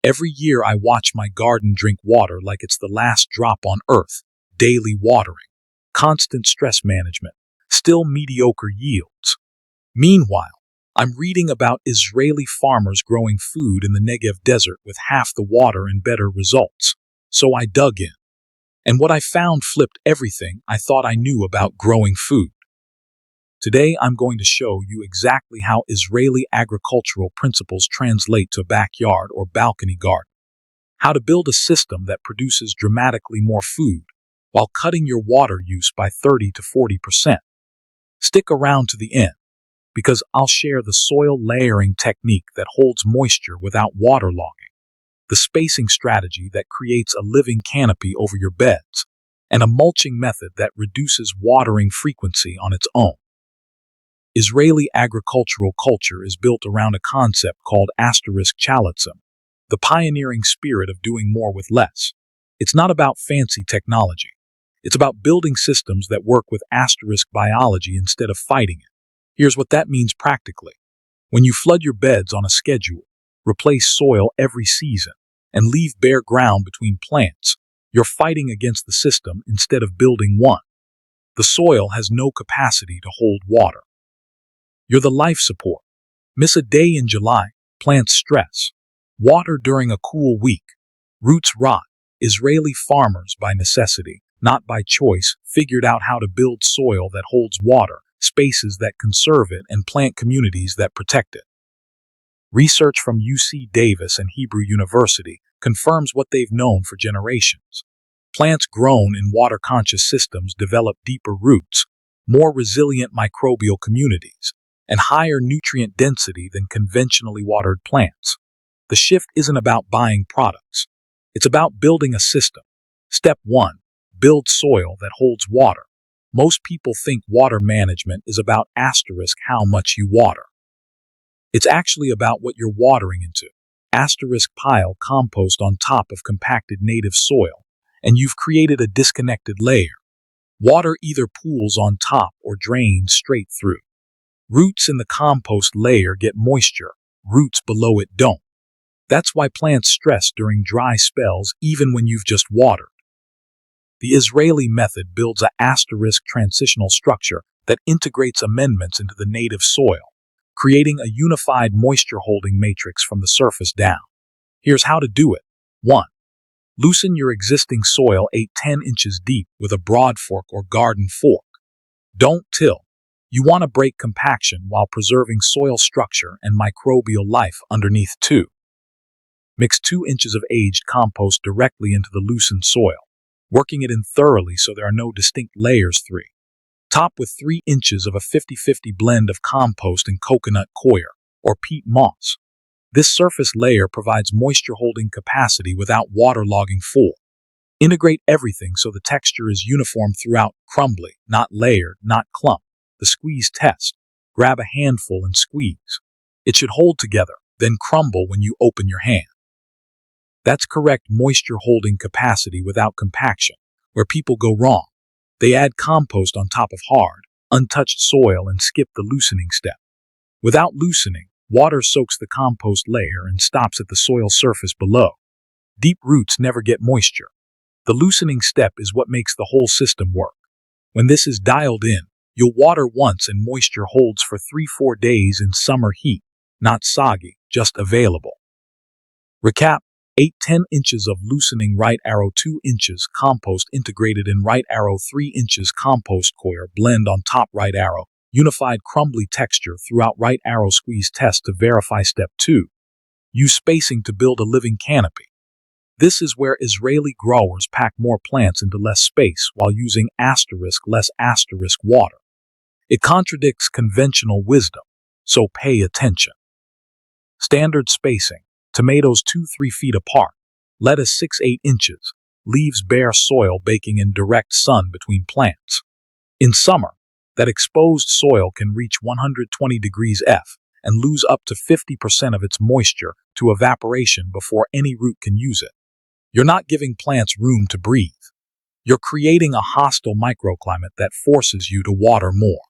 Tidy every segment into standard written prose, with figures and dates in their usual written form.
Every year I watch my garden drink water like it's the last drop on earth. Daily watering, constant stress management, still mediocre yields. Meanwhile, I'm reading about Israeli farmers growing food in the Negev desert with half the water and better results. So I dug in. And what I found flipped everything I thought I knew about growing food. Today I'm going to show you exactly how Israeli agricultural principles translate to a backyard or balcony garden. How to build a system that produces dramatically more food while cutting your water use by 30 to 40%. Stick around to the end, because I'll share the soil layering technique that holds moisture without waterlogging, the spacing strategy that creates a living canopy over your beds, and a mulching method that reduces watering frequency on its own. Israeli agricultural culture is built around a concept called chalatzim, the pioneering spirit of doing more with less. It's not about fancy technology. It's about building systems that work with biology instead of fighting it. Here's what that means practically. When you flood your beds on a schedule, replace soil every season, and leave bare ground between plants, you're fighting against the system instead of building one. The soil has no capacity to hold water. You're the life support. Miss a day in July, plants stress. Water during a cool week. Roots rot. Israeli farmers, by necessity, not by choice, figured out how to build soil that holds water, spaces that conserve it, and plant communities that protect it. Research from UC Davis and Hebrew University confirms what they've known for generations. Plants grown in water-conscious systems develop deeper roots, more resilient microbial communities, and higher nutrient density than conventionally watered plants. The shift isn't about buying products. It's about building a system. Step 1. Build soil that holds water. Most people think water management is about how much you water. It's actually about what you're watering into. Pile compost on top of compacted native soil, and you've created a disconnected layer. Water either pools on top or drains straight through. Roots in the compost layer get moisture, roots below it don't. That's why plants stress during dry spells even when you've just watered. The Israeli method builds a transitional structure that integrates amendments into the native soil, creating a unified moisture-holding matrix from the surface down. Here's how to do it. 1. Loosen your existing soil 8-10 inches deep with a broad fork or garden fork. Don't till. You want to break compaction while preserving soil structure and microbial life underneath. 2. Mix 2 inches of aged compost directly into the loosened soil, working it in thoroughly so there are no distinct layers. 3. Top with 3 inches of a 50-50 blend of compost and coconut coir, or peat moss. This surface layer provides moisture-holding capacity without waterlogging. 4. Integrate everything so the texture is uniform throughout, crumbly, not layered, not clump. The squeeze test. Grab a handful and squeeze. It should hold together, then crumble when you open your hand. That's correct moisture-holding capacity without compaction. Where people go wrong, they add compost on top of hard, untouched soil and skip the loosening step. Without loosening, water soaks the compost layer and stops at the soil surface below. Deep roots never get moisture. The loosening step is what makes the whole system work. When this is dialed in, you'll water once and moisture holds for 3-4 days in summer heat, not soggy, just available. Recap. 8-10 inches of loosening right arrow 2 inches compost integrated in right arrow 3 inches compost coir blend on top right arrow, unified crumbly texture throughout right arrow squeeze test to verify. Step 2. Use spacing to build a living canopy. This is where Israeli growers pack more plants into less space while using less water. It contradicts conventional wisdom, so pay attention. Standard spacing. Tomatoes 2-3 feet apart, lettuce 6-8 inches, leaves bare soil baking in direct sun between plants. In summer, that exposed soil can reach 120 degrees F and lose up to 50% of its moisture to evaporation before any root can use it. You're not giving plants room to breathe. You're creating a hostile microclimate that forces you to water more.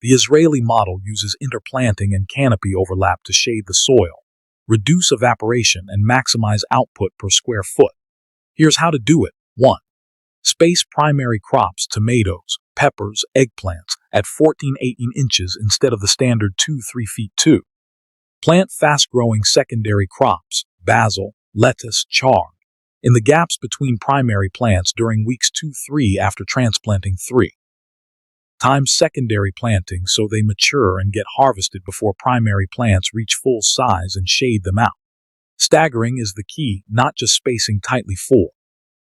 The Israeli model uses interplanting and canopy overlap to shade the soil, reduce evaporation, and maximize output per square foot. Here's how to do it. 1. Space primary crops, tomatoes, peppers, eggplants, at 14-18 inches instead of the standard 2-3 feet 2. Plant fast-growing secondary crops, basil, lettuce, chard, in the gaps between primary plants during weeks 2-3 after transplanting 3. Time secondary planting so they mature and get harvested before primary plants reach full size, and shade them out. Staggering is the key, not just spacing tightly. 4.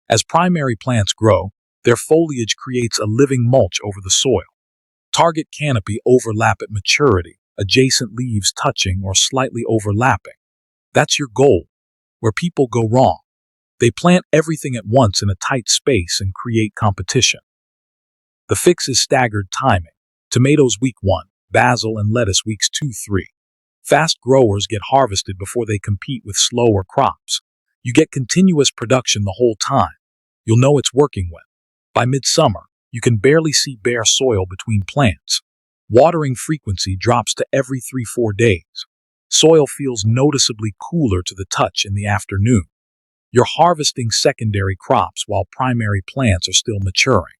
As primary plants grow, their foliage creates a living mulch over the soil. Target canopy overlap at maturity, adjacent leaves touching or slightly overlapping. That's your goal. Where people go wrong, they plant everything at once in a tight space and create competition. The fix is staggered timing. Tomatoes week 1, basil and lettuce weeks 2-3. Fast growers get harvested before they compete with slower crops. You get continuous production the whole time. You'll know it's working when, by midsummer, you can barely see bare soil between plants. Watering frequency drops to every 3-4 days. Soil feels noticeably cooler to the touch in the afternoon. You're harvesting secondary crops while primary plants are still maturing.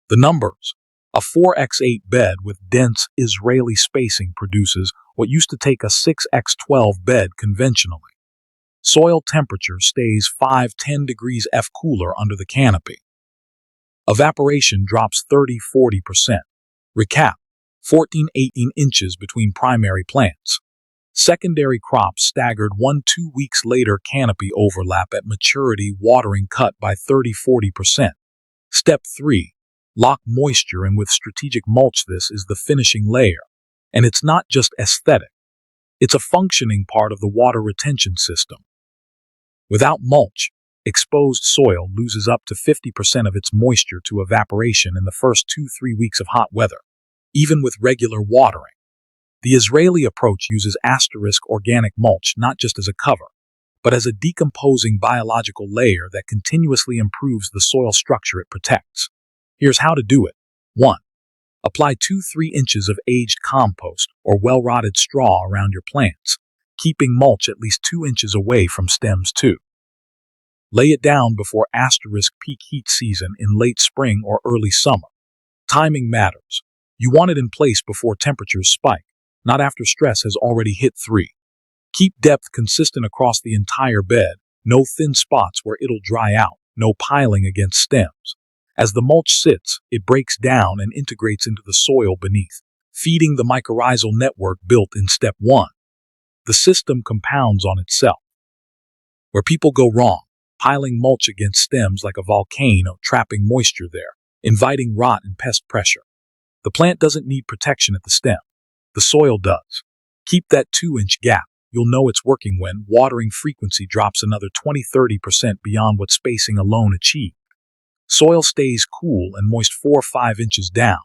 The numbers. A 4x8 bed with dense Israeli spacing produces what used to take a 6x12 bed conventionally. Soil temperature stays 5-10 degrees F cooler under the canopy. Evaporation drops 30-40%. Recap: 14-18 inches between primary plants. Secondary crops staggered 1-2 weeks later. Canopy overlap at maturity. Watering cut by 30-40%. Step 3. Lock moisture in with strategic mulch. This is the finishing layer. And it's not just aesthetic. It's a functioning part of the water retention system. Without mulch, exposed soil loses up to 50% of its moisture to evaporation in the first 2-3 weeks of hot weather, even with regular watering. The Israeli approach uses organic mulch not just as a cover, but as a decomposing biological layer that continuously improves the soil structure it protects. Here's how to do it. 1. Apply 2-3 inches of aged compost or well-rotted straw around your plants, keeping mulch at least 2 inches away from stems. 2. Lay it down before peak heat season in late spring or early summer. Timing matters. You want it in place before temperatures spike, not after stress has already hit 3. Keep depth consistent across the entire bed, no thin spots where it'll dry out, no piling against stems. As the mulch sits, it breaks down and integrates into the soil beneath, feeding the mycorrhizal network built in step 1. The system compounds on itself. Where people go wrong: piling mulch against stems like a volcano, trapping moisture there, inviting rot and pest pressure. The plant doesn't need protection at the stem. The soil does. Keep that 2-inch gap. You'll know it's working when watering frequency drops another 20-30% beyond what spacing alone achieved. Soil stays cool and moist 4-5 inches down,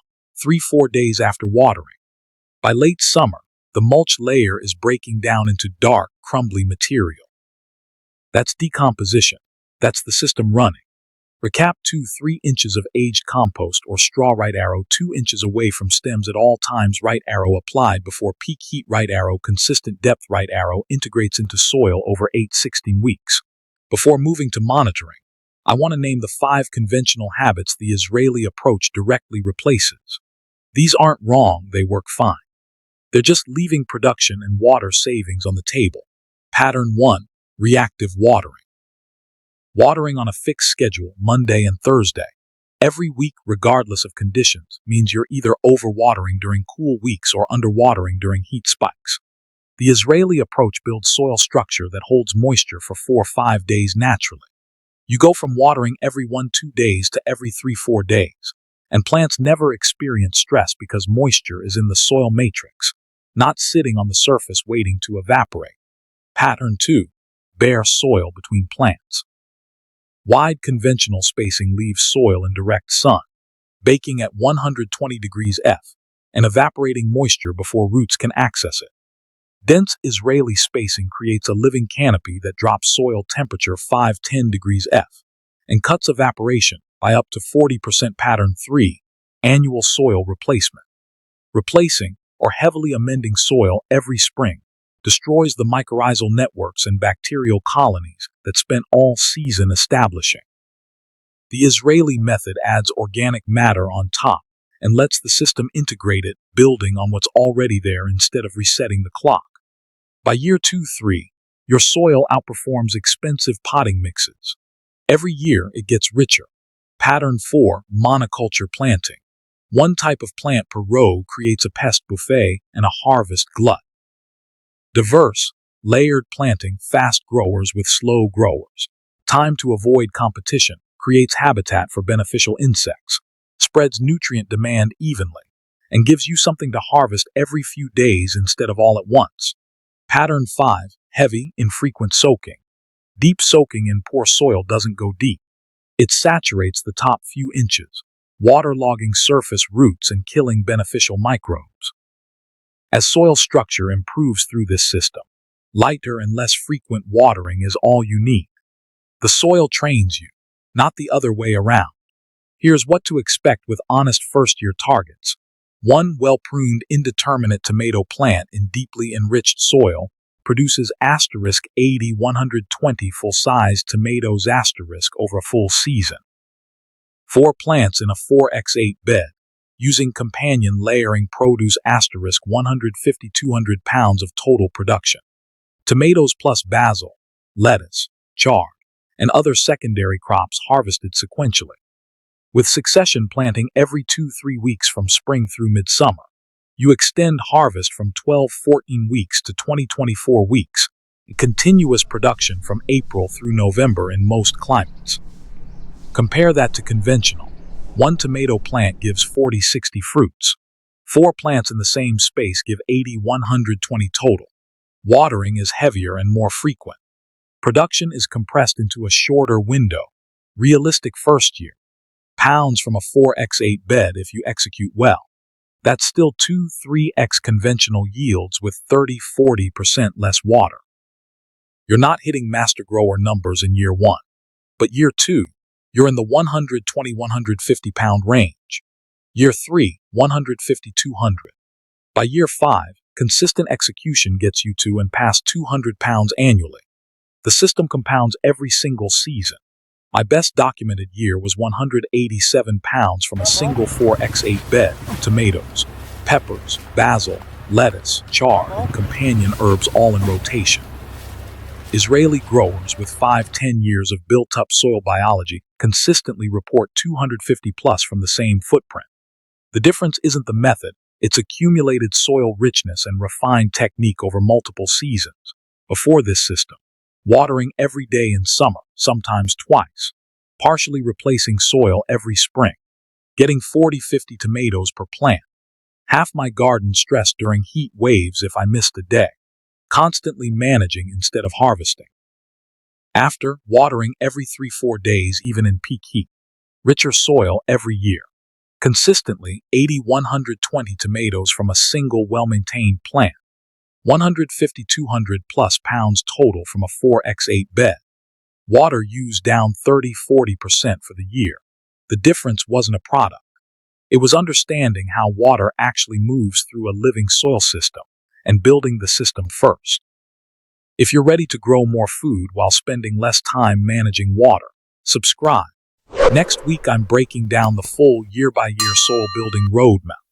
3-4 days after watering. By late summer, the mulch layer is breaking down into dark, crumbly material. That's decomposition. That's the system running. Recap: 2-3 inches of aged compost or straw. Right arrow 2 inches away from stems at all times. Right arrow applied before peak heat. Right arrow consistent depth. Right arrow integrates into soil over 8-16 weeks. Before moving to monitoring, I want to name the 5 conventional habits the Israeli approach directly replaces. These aren't wrong, they work fine. They're just leaving production and water savings on the table. Pattern 1. Reactive watering. Watering on a fixed schedule, Monday and Thursday, every week regardless of conditions, means you're either overwatering during cool weeks or underwatering during heat spikes. The Israeli approach builds soil structure that holds moisture for 4-5 days naturally. You go from watering every 1-2 days to every 3-4 days, and plants never experience stress because moisture is in the soil matrix, not sitting on the surface waiting to evaporate. Pattern 2. Bare soil between plants. Wide conventional spacing leaves soil in direct sun, baking at 120 degrees F, and evaporating moisture before roots can access it. Dense Israeli spacing creates a living canopy that drops soil temperature 5-10 degrees F and cuts evaporation by up to 40%. Pattern 3. Annual soil replacement. Replacing or heavily amending soil every spring destroys the mycorrhizal networks and bacterial colonies that spent all season establishing. The Israeli method adds organic matter on top and lets the system integrate it, building on what's already there instead of resetting the clock. By year 2-3, your soil outperforms expensive potting mixes. Every year it gets richer. Pattern 4, monoculture planting. One type of plant per row creates a pest buffet and a harvest glut. Diverse, layered planting, fast growers with slow growers. Time to avoid competition, creates habitat for beneficial insects, spreads nutrient demand evenly, and gives you something to harvest every few days instead of all at once. Pattern 5, heavy, infrequent soaking. Deep soaking in poor soil doesn't go deep. It saturates the top few inches, waterlogging surface roots and killing beneficial microbes. As soil structure improves through this system, lighter and less frequent watering is all you need. The soil trains you, not the other way around. Here's what to expect with honest first-year targets. 1 well-pruned indeterminate tomato plant in deeply enriched soil produces *80-120 full-sized tomatoes over a full season. 4 plants in a 4x8 bed, using companion layering produce *150-200 pounds of total production. Tomatoes plus basil, lettuce, chard, and other secondary crops harvested sequentially. With succession planting every 2-3 weeks from spring through midsummer, you extend harvest from 12-14 weeks to 20-24 weeks, a continuous production from April through November in most climates. Compare that to conventional. 1 tomato plant gives 40-60 fruits. 4 plants in the same space give 80-120 total. Watering is heavier and more frequent. Production is compressed into a shorter window. Realistic first year. Pounds from a 4x8 bed if you execute well. That's still 2-3x conventional yields with 30-40% less water. You're not hitting master grower numbers in year 1. But year 2, you're in the 120-150 pound range. Year 3, 150-200. By year 5, consistent execution gets you to and past 200 pounds annually. The system compounds every single season. My best documented year was 187 pounds from a single 4x8 bed of tomatoes, peppers, basil, lettuce, chard, and companion herbs all in rotation. Israeli growers with 5-10 years of built-up soil biology consistently report 250 plus from the same footprint. The difference isn't the method, it's accumulated soil richness and refined technique over multiple seasons. Before this system, watering every day in summer, sometimes twice, partially replacing soil every spring, getting 40-50 tomatoes per plant. Half my garden stressed during heat waves if I missed a day, constantly managing instead of harvesting. After, watering every 3-4 days even in peak heat, richer soil every year, consistently 80-120 tomatoes from a single well-maintained plant. 150-200 plus pounds total from a 4x8 bed. Water used down 30-40% for the year. The difference wasn't a product. It was understanding how water actually moves through a living soil system and building the system first. If you're ready to grow more food while spending less time managing water, subscribe. Next week I'm breaking down the full year-by-year soil building roadmap,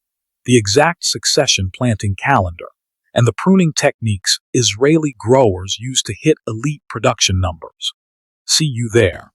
the exact succession planting calendar, and the pruning techniques Israeli growers use to hit elite production numbers. See you there.